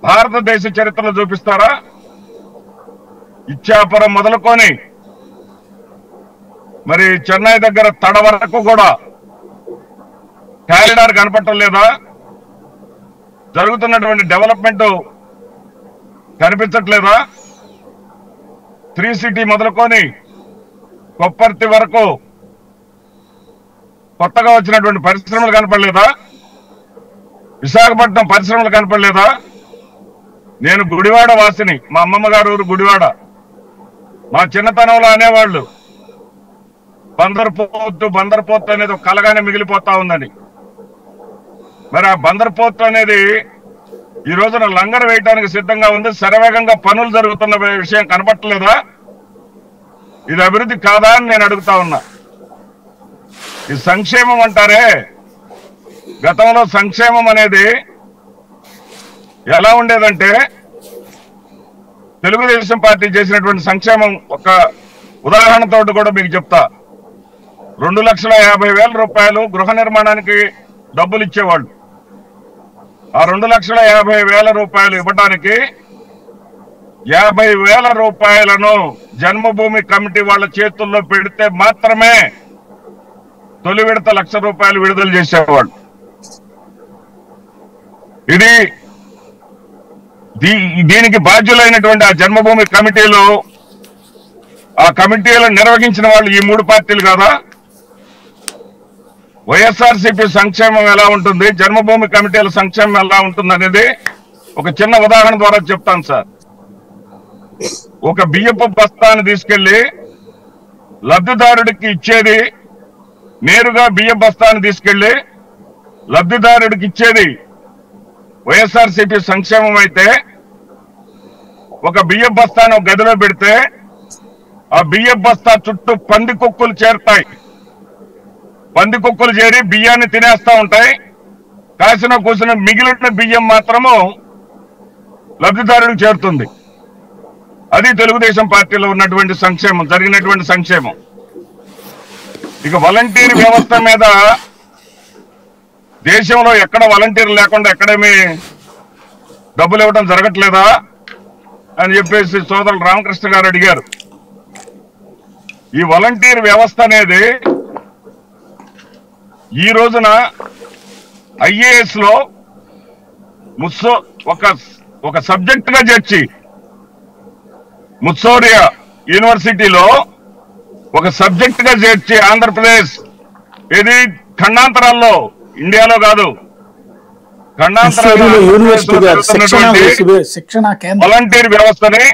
భారతదేశ చరిత్రలో చూపిస్తారా? ఇచ్చాపురం మొదలుకొని మరి చెన్నై దగ్గర తడ వరకు కూడా కారిడార్ కనపడటం లేదా? జరుగుతున్నటువంటి డెవలప్మెంట్ కనిపించట్లేదా? 3 సిటీ మొదలుకొని కొప్పర్తి వరకు కొత్తగా వచ్చినటువంటి పరిశ్రమలు కనపడలేదా? విశాఖపట్నం పరిశ్రమలు కనపడలేదా? నేను గుడివాడ వాసిని, మా అమ్మమ్మ గారు ఊరు గుడివాడ. మా చిన్నతనంలో అనేవాళ్ళు బందర్ పోర్ట్ అనేది ఒక కలగానే మిగిలిపోతా ఉందని. మరి ఆ బందర్ పోర్ట్ అనేది ఈ రోజున లంగర్ వేయడానికి సిద్ధంగా ఉంది. శరవేగంగా పనులు జరుగుతున్న విషయం కనపట్టలేదా? ఇది అభివృద్ధి కాదా అని నేను అడుగుతా ఉన్నా. ఈ సంక్షేమం అంటారే, గతంలో సంక్షేమం అనేది ఎలా ఉండేదంటే, తెలుగుదేశం పార్టీ చేసినటువంటి సంక్షేమం ఒక ఉదాహరణతో కూడా మీకు చెప్తా. 2,50,000 రూపాయలు గృహ నిర్మాణానికి డబ్బులు ఇచ్చేవాళ్ళు. ఆ 2,50,000 రూపాయలు ఇవ్వడానికి 50,000 రూపాయలను జన్మభూమి కమిటీ వాళ్ళ చేతుల్లో పెడితే మాత్రమే తొలి విడత 1,00,000 రూపాయలు విడుదల చేసేవాళ్ళు. దీనికి బాధ్యులైనటువంటి ఆ జన్మభూమి కమిటీలు, ఆ కమిటీలను నిర్వహించిన వాళ్ళు ఈ 3 పార్టీలు కాదా? వైఎస్ఆర్సీపీ సంక్షేమం ఎలా ఉంటుంది, జన్మభూమి కమిటీల సంక్షేమం ఎలా ఉంటుంది అనేది ఒక చిన్న ఉదాహరణ ద్వారా చెప్తాను సార్. ఒక బియ్యపు బస్తాన్ని తీసుకెళ్లి లబ్ధిదారుడికి ఇచ్చేది, నేరుగా బియ్యం బస్తాన్ని తీసుకెళ్లి లబ్ధిదారుడికి ఇచ్చేది వైఎస్ఆర్సీపీ సంక్షేమం అయితే, ఒక బియ్యం బస్తాను గదిలో పెడితే ఆ బియ్యం బస్తా చుట్టూ పందికొక్కులు చేరుతాయి. పందికొక్కులు చేరి బియ్యాన్ని తినేస్తా ఉంటాయి. కాసిన కూసిన మిగిలిన బియ్యం మాత్రము లబ్ధిదారుడికి చేరుతుంది. అది తెలుగుదేశం పార్టీలో ఉన్నటువంటి సంక్షేమం, జరిగినటువంటి సంక్షేమం. ఇక వాలంటీర్ వ్యవస్థ మీద దేశంలో ఎక్కడ వాలంటీర్లు లేకుండా ఎక్కడేమీ డబ్బులు ఇవ్వడం జరగట్లేదా అని చెప్పేసి సోదరులు రామకృష్ణ గారు అడిగారు. ఈ వాలంటీర్ వ్యవస్థ అనేది ఈ రోజున ఐఏఎస్ లో ఒక సబ్జెక్ట్ గా చేర్చి, ముత్సోరియా యూనివర్సిటీలో ఒక సబ్జెక్ట్ గా చేర్చి ఆంధ్రప్రదేశ్ ఇది ఖండాంతరాల్లో, ఇండియాలో కాదు, ఖండాంతరాల్లో వాలంటీర్ వ్యవస్థని